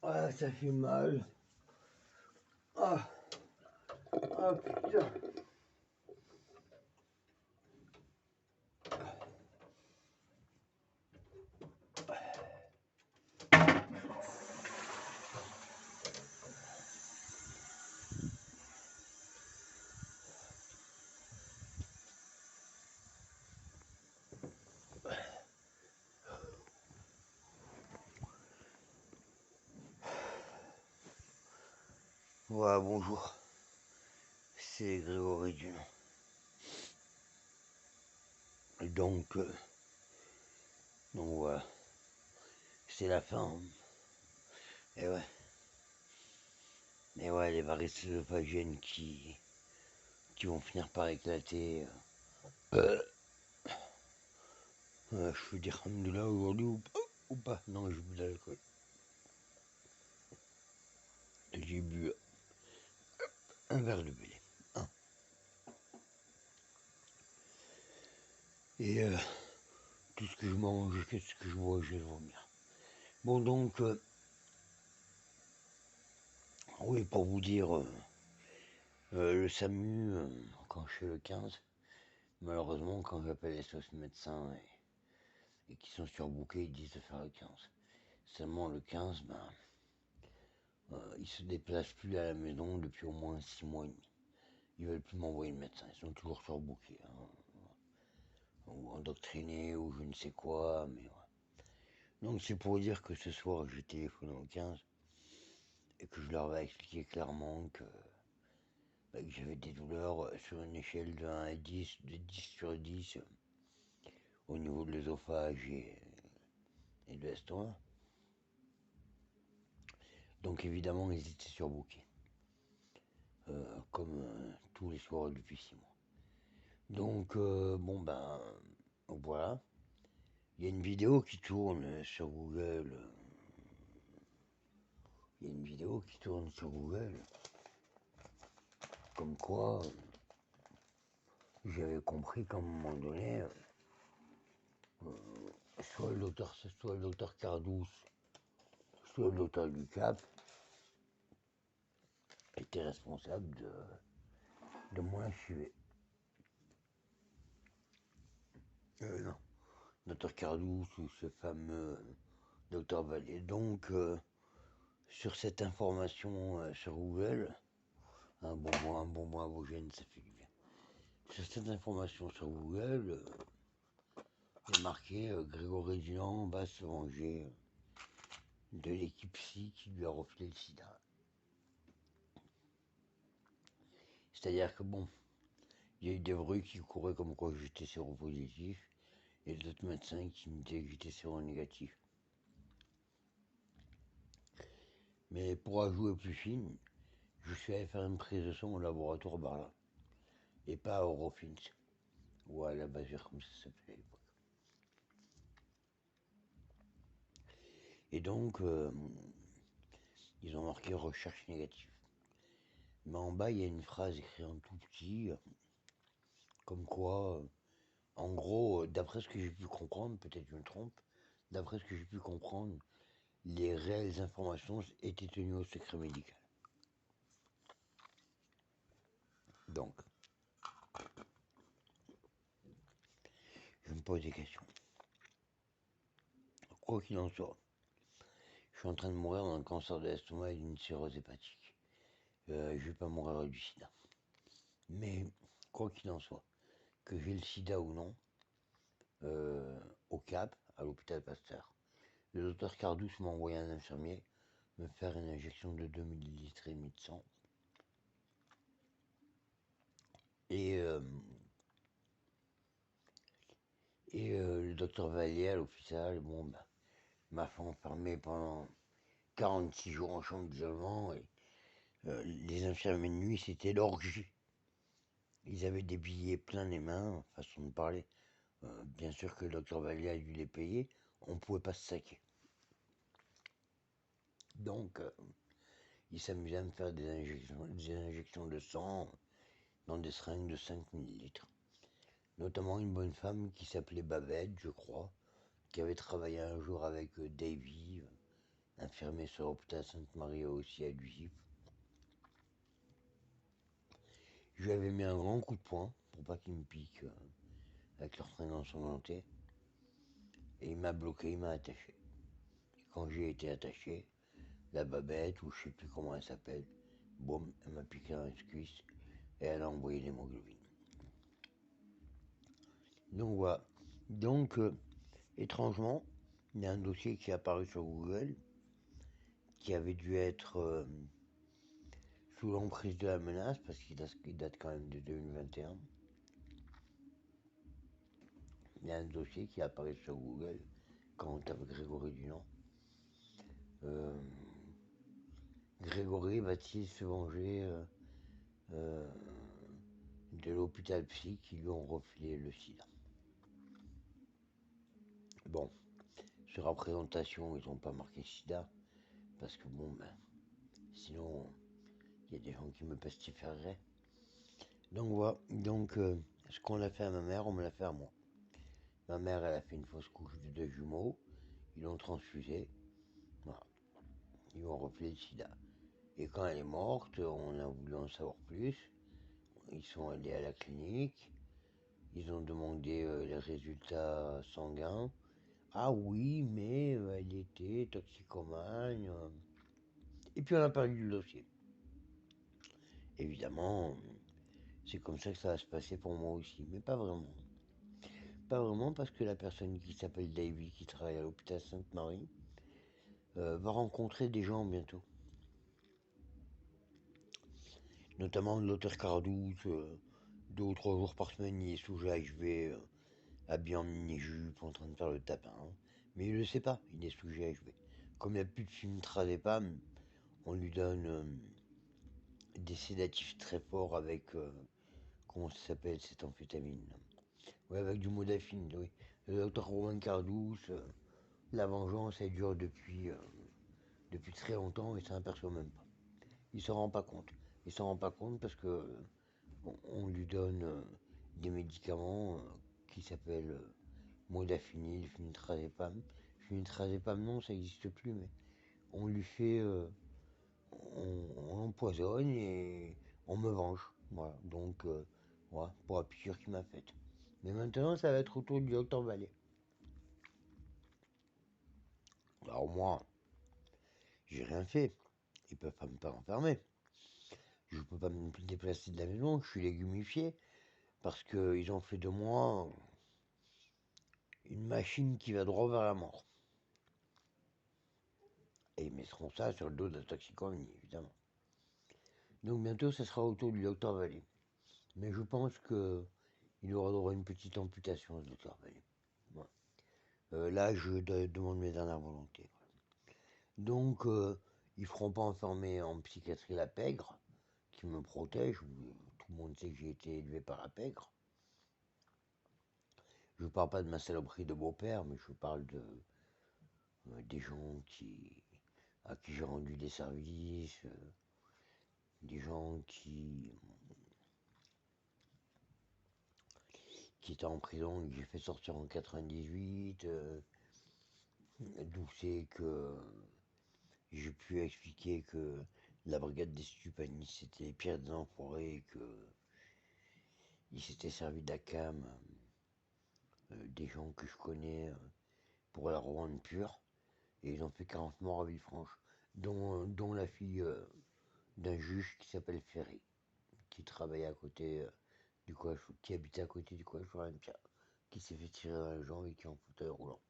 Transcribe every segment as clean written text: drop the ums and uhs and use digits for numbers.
Ah, ça fait mal. Ah, ah putain. Voilà, bonjour. C'est Grégory Dunant. Donc voilà. C'est la fin. Et ouais. Et ouais, les varices œsophagiennes qui vont finir par éclater. Je peux dire alhamdoulilah aujourd'hui ou pas. Non, j'ai bu de l'alcool. J'ai bu un verre de belé. Un. Et tout ce que je mange, qu'est-ce que je bois, je vais le vomir. Bon, donc, oui, pour vous dire, le SAMU, quand je fais le 15, malheureusement, quand j'appelle les SOS médecins et qui sont surbookés, ils disent de faire le 15. Seulement le 15, ils se déplacent plus à la maison depuis au moins 6 mois et demi. Ils veulent plus m'envoyer le médecin, ils sont toujours surbookés. Ou endoctrinés, ou je ne sais quoi, mais ouais. Donc c'est pour dire que ce soir, j'ai téléphoné au 15 et que je leur ai expliqué clairement que j'avais des douleurs sur une échelle de 1 à 10, de 10 sur 10 au niveau de l'œsophage et de l'estomac. Donc évidemment, ils étaient surbookés. Comme tous les soirs depuis 6 mois. Donc, voilà. Il y a une vidéo qui tourne sur Google. Il y a une vidéo qui tourne sur Google. Comme quoi, j'avais compris qu'à un moment donné, soit le docteur Cardouce, soit le docteur Ducap était responsable de mon HIV. Non. Docteur Cardouce ou ce fameux docteur Vallée. Donc, sur cette information sur Google, un bonbon avogène, ça fait du bien. Sur cette information sur Google, il est marqué Grégory Dunant va se venger de l'équipe psy qui lui a refilé le sida. C'est-à-dire que bon, il y a eu des bruits qui couraient comme quoi j'étais séropositif et d'autres médecins qui me disaient que j'étais séronégatif. Mais pour ajouter plus fine, je suis allé faire une prise de sang au laboratoire Barla et pas à Eurofins ou à la Bavière comme ça s'appelait à l'époque. Et donc, ils ont marqué recherche négative. Mais en bas, il y a une phrase écrite en tout petit, comme quoi, en gros, d'après ce que j'ai pu comprendre, peut-être je me trompe, d'après ce que j'ai pu comprendre, les réelles informations étaient tenues au secret médical. Donc, je me pose des questions. Quoi qu'il en soit, je suis en train de mourir d'un cancer de l'estomac et d'une cirrhose hépatique. Je ne vais pas mourir du sida. Mais, quoi qu'il en soit, que j'ai le sida ou non, au CAP, à l'hôpital Pasteur, le docteur Cardouche m'a envoyé un infirmier me faire une injection de 2,5 ml de sang Et, euh, le docteur Vallier à l'hôpital, bon, bah, m'a fait enfermer pendant 46 jours en chambre d'isolement. Et les infirmiers de nuit, c'était l'orgie. Ils avaient des billets plein les mains, façon de parler. Bien sûr que le docteur Vallier a dû les payer, on ne pouvait pas se saquer. Donc, il s'amusait à me faire des injections de sang dans des seringues de 5 millilitres. Notamment une bonne femme qui s'appelait Babette, je crois, qui avait travaillé un jour avec Davy, infirmier sur l'hôpital Sainte-Marie aussi à Lugip. Je lui avais mis un grand coup de poing pour pas qu'il me pique avec leur fringue ensanglantée. Et il m'a bloqué, il m'a attaché. Et quand j'ai été attaché, la Babette, ou je sais plus comment elle s'appelle, boum, elle m'a piqué dans les cuisses et elle a envoyé l'hémoglobine. Donc voilà. Donc, étrangement, il y a un dossier qui est apparu sur Google qui avait dû être sous l'emprise de la menace parce qu'il date quand même de 2021. Il y a un dossier qui apparaît sur Google quand on tape Grégory Dunant. Euh, Grégory va-t-il se venger euh, de l'hôpital psy qui lui ont refilé le sida? Bon, sur la présentation, ils n'ont pas marqué sida parce que bon, ben, sinon, il y a des gens qui me pestiféreraient. Donc voilà, donc ce qu'on a fait à ma mère, on me l'a fait à moi. Ma mère, elle a fait une fausse couche de 2 jumeaux, ils l'ont transfusée, voilà. Ils lui ont refilé le sida. Et quand elle est morte, on a voulu en savoir plus. Ils sont allés à la clinique, ils ont demandé les résultats sanguins. Ah oui, mais elle était toxicomane. Et puis on a perdu le dossier. Évidemment, c'est comme ça que ça va se passer pour moi aussi, mais pas vraiment. Pas vraiment parce que la personne qui s'appelle Davy, qui travaille à l'hôpital Sainte-Marie, va rencontrer des gens bientôt. Notamment l'auteur Cardouche, 2 ou 3 jours par semaine, il est sous GHB, habillé en mini-jupe, en train de faire le tapin. Hein. Mais il ne le sait pas, il est sous GHB. Comme il n'y a plus de film Trazepam, on lui donne des sédatifs très forts avec, comment ça s'appelle cette amphétamine? Oui, avec du modafinil, oui. Le docteur Romain Cardouche, la vengeance, elle dure depuis très longtemps et ça n'aperçoit même pas. Il s'en rend pas compte. Il s'en rend pas compte parce que on lui donne des médicaments qui s'appellent modafinil, flunitrazepam. Flunitrazepam, non, ça n'existe plus, mais on lui fait, on l'empoisonne et on me venge. Voilà, donc voilà, pour la piqûre qu'il m'a faite. Mais maintenant, ça va être autour du docteur Vallée. Alors moi, j'ai rien fait. Ils peuvent pas me pas enfermer. Je peux pas me déplacer de la maison, je suis légumifié. Parce qu'ils ont fait de moi une machine qui va droit vers la mort. Et ils mettront ça sur le dos de la toxicomanie, évidemment. Donc bientôt, ça sera autour du docteur Vallée. Mais je pense qu'il aura droit à une petite amputation, ce docteur Vallée. Voilà. Là, je demande mes dernières volontés. Donc, ils feront pas enfermer en psychiatrie la pègre, qui me protège. Tout le monde sait que j'ai été élevé par la pègre. Je ne parle pas de ma saloperie de beau-père, mais je parle des gens à qui j'ai rendu des services, des gens qui étaient en prison et que j'ai fait sortir en 98, d'où c'est que j'ai pu expliquer que la brigade des stupanistes c'était les pires des enfoirés et qu'ils s'étaient servi d'ACAM, des gens que je connais, pour la revendre pure, et ils ont fait 40 morts à Villefranche, dont la fille d'un juge qui s'appelle Ferry, qui travaillait à côté qui habitait à côté du collège Olympia, qui s'est fait tirer dans la jambe et qui est en fauteuil roulant.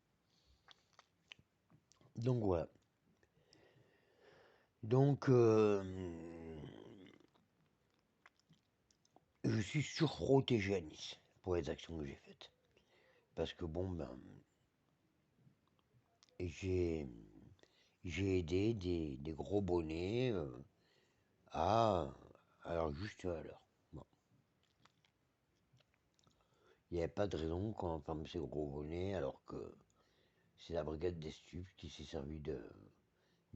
Donc voilà. Donc je suis surprotégé à Nice pour les actions que j'ai faites. Parce que bon, ben, j'ai aidé des gros bonnets à, à leur juste valeur. Bon. Il n'y avait pas de raison qu'on enferme ces gros bonnets alors que c'est la brigade des stupes qui s'est servi du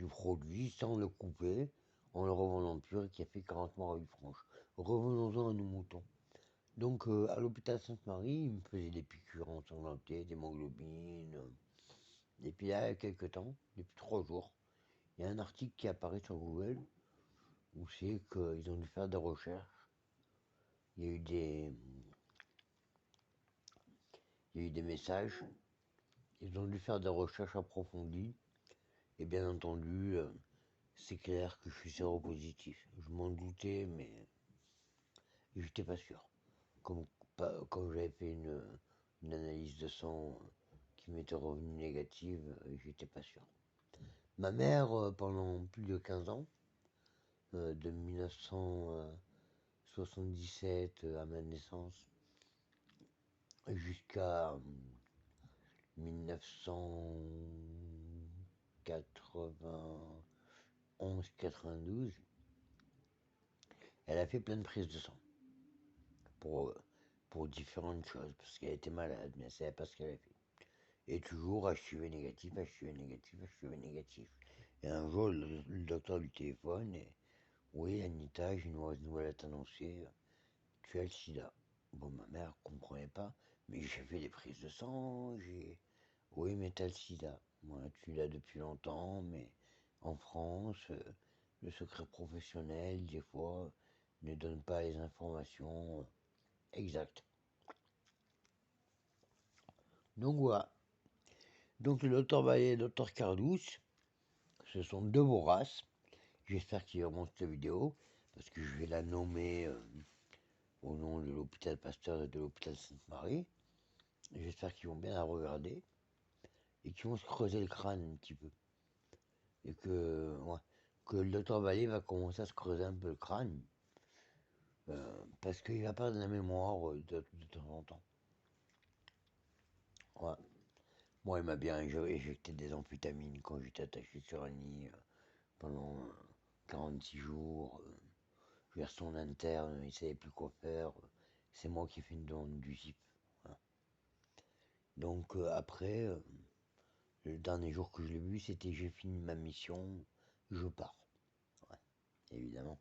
produit sans le couper en le revendant pur et qui a fait 40 morts à Villefranche. Revenons-en à nos moutons. Donc à l'hôpital Sainte-Marie, il me faisait des piqûres ensanglantées, d'hémoglobine. Et puis là, il y a quelques temps, depuis 3 jours, il y a un article qui apparaît sur Google où c'est qu'ils ont dû faire des recherches. Il y a eu des, il y a eu des messages. Ils ont dû faire des recherches approfondies. Et bien entendu, c'est clair que je suis séropositif. Je m'en doutais, mais j'étais pas sûr. Comme, comme j'avais fait une analyse de sang qui m'était revenue négative, j'étais pas sûr. Ma mère, pendant plus de 15 ans, de 1977 à ma naissance jusqu'à 1991-92, elle a fait plein de prises de sang pour, pour différentes choses, parce qu'elle était malade, mais elle savait pas ce qu'elle avait fait. Et toujours HIV négatif, HIV négatif, HIV négatif. Et un jour, le docteur lui téléphone et oui, Anita, j'ai une mauvaise nouvelle à t'annoncer, tu as le sida. Bon, ma mère comprenait pas, mais j'ai fait des prises de sang, j'ai. Oui, mais t'as le sida. Moi, tu l'as depuis longtemps, mais en France, le secret professionnel, des fois, ne donne pas les informations exactes. Donc voilà. Donc le docteur Vallée et le docteur Cardouce, ce sont deux beaux races. J'espère qu'ils verront cette vidéo, parce que je vais la nommer au nom de l'hôpital Pasteur et de l'hôpital Sainte-Marie. J'espère qu'ils vont bien la regarder et qu'ils vont se creuser le crâne un petit peu. Et ouais, que le docteur Vallée va commencer à se creuser un peu le crâne, parce qu'il va perdre la mémoire de temps en temps. Ouais. Moi, il m'a bien éjecté des amphétamines quand j'étais attaché sur un lit pendant 46 jours. Vers son interne, il savait plus quoi faire. C'est moi qui ai fait une demande du zip. Voilà. Donc après, le dernier jour que je l'ai vu, c'était j'ai fini ma mission, je pars. Ouais, évidemment.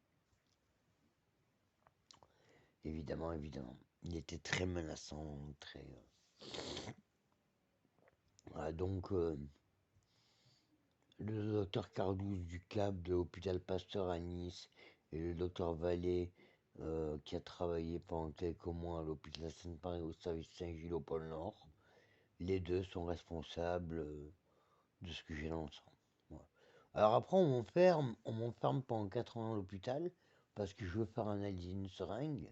Évidemment, évidemment. Il était très menaçant, très. Voilà, donc le docteur Cardouce du CAB de l'hôpital Pasteur à Nice et le docteur Vallée qui a travaillé pendant quelques mois à l'hôpital Sainte-Marie au service Saint-Gilles au pôle Nord. Les deux sont responsables de ce que j'ai dans le sang. Voilà. Alors après, on m'enferme pendant 4 ans à l'hôpital parce que je veux faire analyser une seringue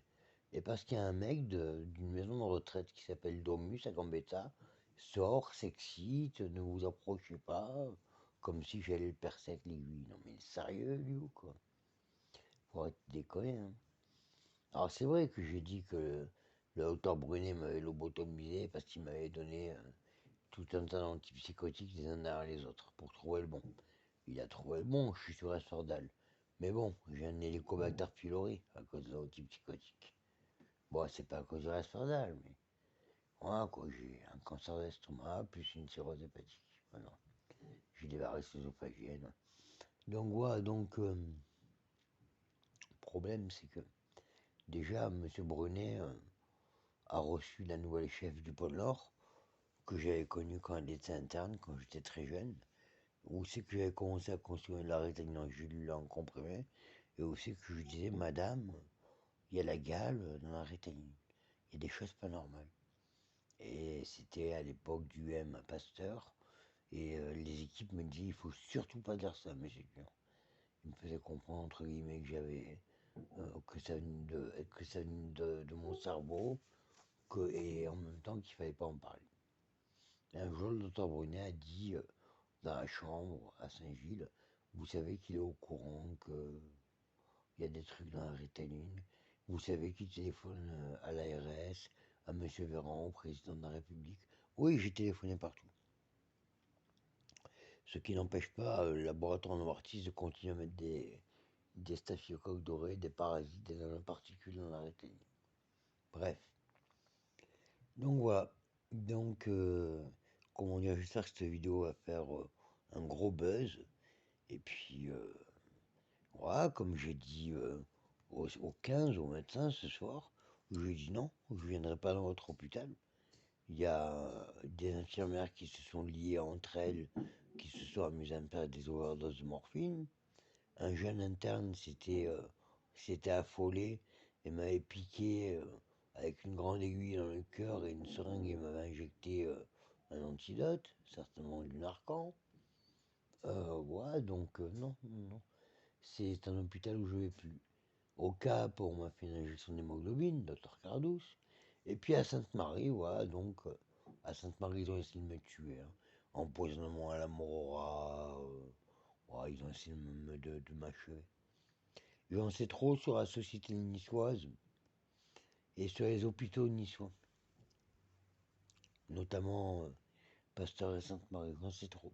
et parce qu'il y a un mec d'une maison de retraite qui s'appelle Domus à Gambetta sort, s'excite, ne vous approchez pas, comme si j'allais le percer avec l'aiguille. Non mais sérieux lui ou quoi? Faut arrêter de déconner. Hein. Alors c'est vrai que j'ai dit que le docteur Brunet m'avait lobotomisé parce qu'il m'avait donné tout un tas d'antipsychotiques les uns derrière les autres pour trouver le bon. Il a trouvé le bon, je suis sur Asfordal. Mais bon, j'ai un hélicobacter pylori à cause de l'antipsychotique. Bon, c'est pas à cause de Asfordal, mais voilà quoi, j'ai un cancer d'estomac plus une cirrhose hépatique. Voilà. J'ai des varices ésophagiennes. Donc voilà, donc le problème c'est que déjà M. Brunet a reçu la nouvelle chef du pôle Nord que j'avais connue quand elle était interne, quand j'étais très jeune. Où c'est que j'avais commencé à consommer de la rétaline en comprimé, et aussi que je disais, madame, il y a la gale dans la rétaline. Il y a des choses pas normales. Et c'était à l'époque du M à Pasteur, et les équipes me disaient, il faut surtout pas dire ça, monsieur Durand. Ils me faisaient comprendre, entre guillemets, que j'avais, que ça venait de mon cerveau, et en même temps qu'il fallait pas en parler. Et un jour, le docteur Brunet a dit, dans la chambre à Saint-Gilles, vous savez qu'il est au courant qu'il y a des trucs dans la rétaline. Vous savez qui téléphone à l'ARS, à Monsieur Véran, au président de la République. Oui, j'ai téléphoné partout. Ce qui n'empêche pas le laboratoire Novartis de continuer à mettre des staphylocoques dorés, des parasites, des nanoparticules dans la rétine. Bref. Donc voilà. Donc, comment dire, j'espère que cette vidéo va faire un gros buzz. Et puis, voilà, comme j'ai dit au 15, au médecin ce soir, je lui ai dit non, je ne viendrai pas dans votre hôpital. Il y a des infirmières qui se sont liées entre elles, qui se sont amusées à me faire des overdoses de morphine. Un jeune interne s'était affolé et m'avait piqué avec une grande aiguille dans le cœur et une seringue et m'avait injecté un antidote, certainement du Narcan. Ouais, donc non, non, non. C'est un hôpital où je vais plus. Au Cap, on m'a fait une injection d'hémoglobine, docteur Cardouche. Et puis à Sainte-Marie, voilà, donc à Sainte-Marie, ils ont essayé de me tuer, hein. Empoisonnement à la morora, ouais, ils ont essayé de m'achever. J'en sais trop sur la société niçoise et sur les hôpitaux niçois, notamment Pasteur et Sainte-Marie, j'en sais trop.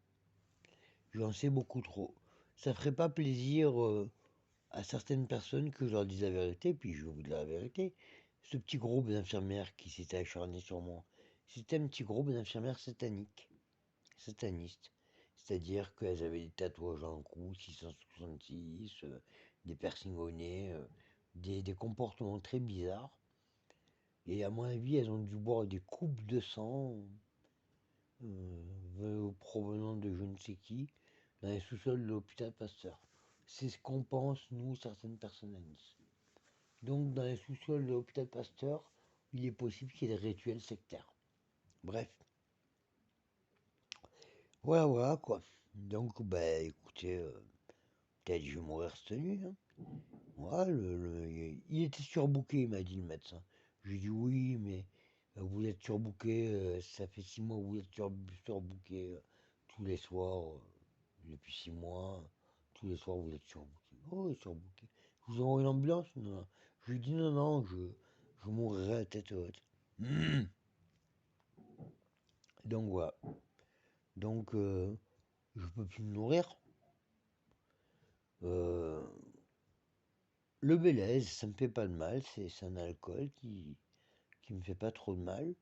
J'en sais beaucoup trop. Ça ferait pas plaisir à certaines personnes que je leur dise la vérité, puis je vais vous dire la vérité. Ce petit groupe d'infirmières qui s'était acharné sur moi, c'était un petit groupe d'infirmières sataniques, satanistes. C'est-à-dire qu'elles avaient des tatouages dans le cou, 666, des piercings au nez, des comportements très bizarres. Et à mon avis, elles ont dû boire des coupes de sang provenant de je ne sais qui dans les sous-sols de l'hôpital Pasteur. C'est ce qu'on pense, nous, certaines personnes à Nice. Donc, dans les sous-sols de l'hôpital Pasteur, il est possible qu'il y ait des rituels sectaires. Bref. Voilà, voilà, quoi. Donc, bah, écoutez, peut-être je vais mourir cette nuit, hein. Voilà, il était surbooké, il m'a dit le médecin. Je lui ai dit oui, mais vous êtes surbooké, ça fait 6 mois que vous êtes surbooké tous les soirs, depuis 6 mois, tous les soirs vous êtes surbooké. Oh, surbooké. Je vous envoie une ambulance? Non. Je lui ai dit non, non, je mourrai à tête haute. Donc voilà. Donc je peux plus me nourrir. Euh, le Bélèze, ça me fait pas de mal, c'est un alcool qui me fait pas trop de mal.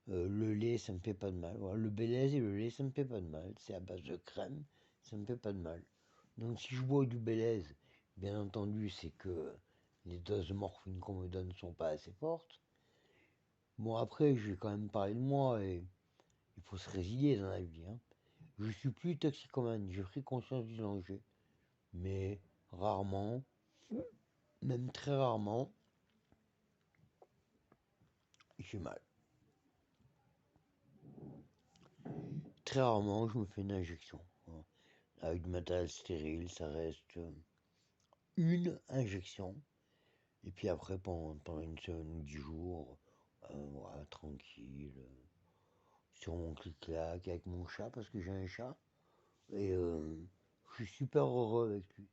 Le lait, ça me fait pas de mal. Voilà, le Bélèze et le lait, ça me fait pas de mal. C'est à base de crème, ça me fait pas de mal. Donc si je bois du Bélèze, bien entendu, c'est que les doses de morphine qu'on me donne ne sont pas assez fortes. Bon, après, je vais quand même parler de moi et il faut se résilier dans la vie, hein. Je suis plus toxicomane, j'ai pris conscience du danger, mais rarement, même très rarement, j'ai mal. Très rarement, je me fais une injection, hein. Avec du matériel stérile, ça reste une injection. Et puis après, pendant une semaine ou 10 jours, voilà, tranquille, sur mon clic-clac, avec mon chat, parce que j'ai un chat. Et je suis super heureux avec lui.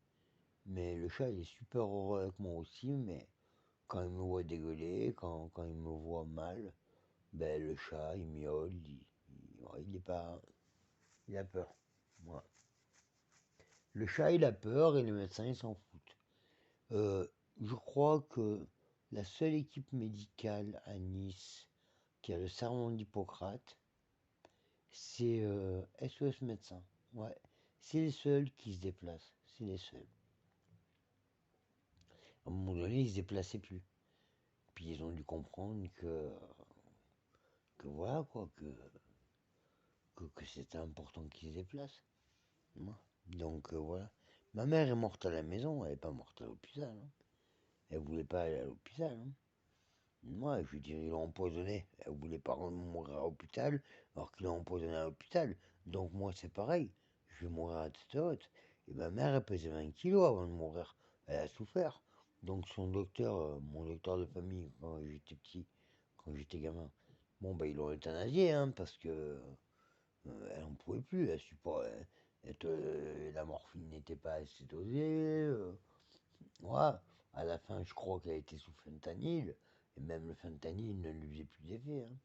Mais le chat, il est super heureux avec moi aussi, mais quand il me voit dégueuler, quand il me voit mal, ben le chat, il miaule, il est pas... Il a peur. Voilà. Le chat, il a peur et les médecins, ils s'en foutent. Euh, je crois que la seule équipe médicale à Nice qui a le serment d'Hippocrate, c'est SOS Médecins. Ouais, c'est les seuls qui se déplacent. C'est les seuls. À un moment donné, ils se déplaçaient plus. Puis ils ont dû comprendre que voilà quoi, que c'était important qu'ils se déplacent. Ouais. Donc voilà. Ma mère est morte à la maison, elle n'est pas morte à l'hôpital, hein. Elle voulait pas aller à l'hôpital, hein. Moi, je veux dire, ils l'ont empoisonné. Elle voulait pas mourir à l'hôpital, alors qu'ils l'ont empoisonné à l'hôpital. Donc moi, c'est pareil. Je vais mourir à tête haute. Et ma mère, elle pesait 20 kilos avant de mourir. Elle a souffert. Donc son docteur, mon docteur de famille, quand j'étais petit, quand j'étais gamin, bon, bah, ils l'ont euthanasié, hein, parce que elle en pouvait plus. Elle supportait, la morphine n'était pas assez dosée. Voilà. À la fin, je crois qu'elle était sous fentanyl, et même le fentanyl ne lui faisait plus d'effet. Hein.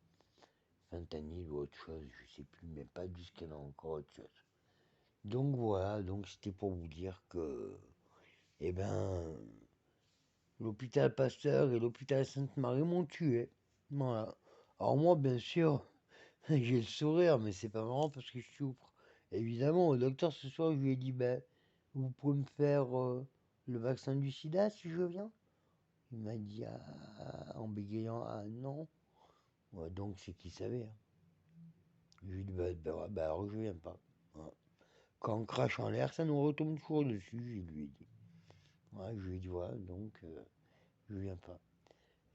Fentanyl ou autre chose, je sais plus, mais pas du scanner, encore autre chose. Donc voilà, donc c'était pour vous dire que, eh ben, l'hôpital Pasteur et l'hôpital Sainte-Marie m'ont tué. Voilà. Alors moi, bien sûr, j'ai le sourire, mais c'est pas marrant parce que je souffre. Évidemment, au docteur ce soir, je lui ai dit, ben, vous pouvez me faire le vaccin du sida si je viens. Il m'a dit, en bégayant, ah non. Ouais, donc c'est qu'il savait. Hein. Je lui ai dit, bah, alors je viens pas. Voilà. Quand on crache en l'air, ça nous retombe toujours dessus, je lui ai dit. Ouais, je lui ai dit, voilà, donc je viens pas.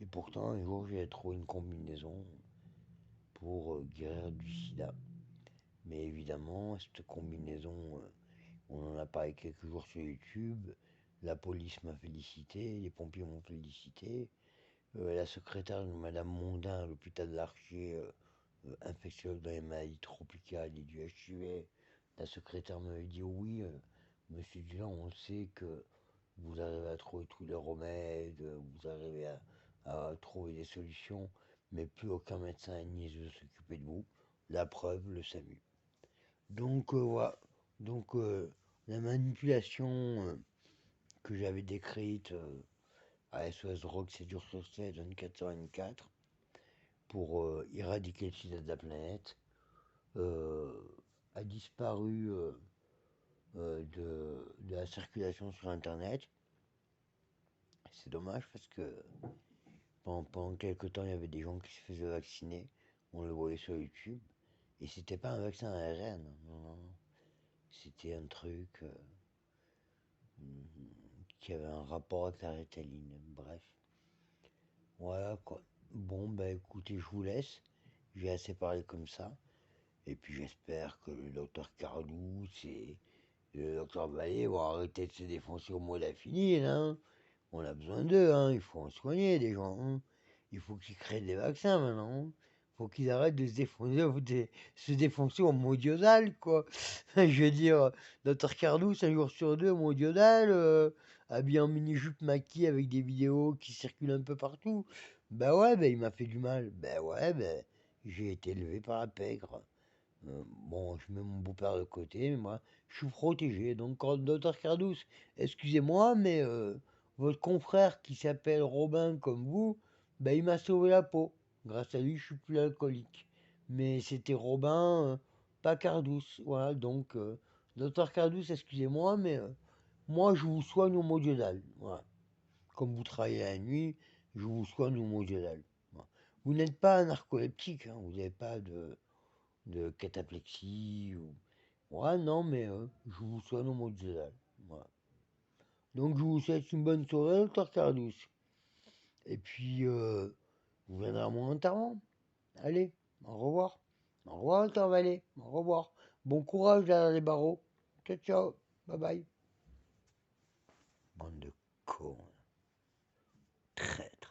Et pourtant, un jour, j'ai trouvé une combinaison pour guérir du sida. Mais évidemment, cette combinaison, on en a parlé quelques jours sur YouTube. La police m'a félicité, les pompiers m'ont félicité. La secrétaire de Madame Mondin à l'hôpital de l'Archer, infectiologue dans les maladies tropicales et du HIV, la secrétaire m'avait dit oui, monsieur Dulin, on sait que vous arrivez à trouver tous les remèdes, vous arrivez à trouver des solutions, mais plus aucun médecin ni veut s'occuper de vous. La preuve, le SAMU. Donc voilà. Donc la manipulation que j'avais décrite à SOS Rock 7 jours sur 7, 24 sur 24, pour éradiquer le sida de la planète, euh, a disparu de la circulation sur Internet. C'est dommage parce que pendant quelques temps, il y avait des gens qui se faisaient vacciner. On le voyait sur YouTube. Et c'était pas un vaccin ARN. Non, non. C'était un truc qui avait un rapport avec la rétaline. Bref. Voilà quoi. Bon, bah écoutez, je vous laisse. J'ai assez parlé comme ça. Et puis j'espère que le docteur Carlou et le docteur Vallée vont arrêter de se défoncer au mois d'affilée, hein. On a besoin d'eux, hein. Il faut en soigner des gens. Hein. Il faut qu'ils créent des vaccins maintenant. Il faut qu'ils arrêtent de se défoncer au mot diodal, quoi. Je veux dire, docteur Carlou, 5 jours sur 2, au mot diodal, habillé en mini-jupe maquillée avec des vidéos qui circulent un peu partout. Bah ouais, bah il m'a fait du mal. Bah ouais, bah j'ai été élevé par la pègre. Bon, je mets mon beau-père de côté, mais moi, je suis protégé. Donc, quand docteur Cardous, excusez-moi, mais votre confrère qui s'appelle Robin comme vous, ben, il m'a sauvé la peau. Grâce à lui, je suis plus alcoolique. Mais c'était Robin, pas Cardous. Voilà, donc, docteur Cardous, excusez-moi, mais moi, je vous soigne au modiodal. Voilà. Comme vous travaillez la nuit, je vous soigne au modiodal. Voilà. Vous n'êtes pas un narcoleptique, hein, vous n'avez pas de cataplexie ou. Ouais, non, mais je vous soigne au modulal. Voilà. Donc, je vous souhaite une bonne soirée, docteur Cardus. Et puis, vous viendrez à mon enterrement. Allez, au revoir. Au revoir, docteur Vallée. Au revoir. Bon courage derrière les barreaux. Ciao, ciao. Bye bye. Bande de cons. Traître.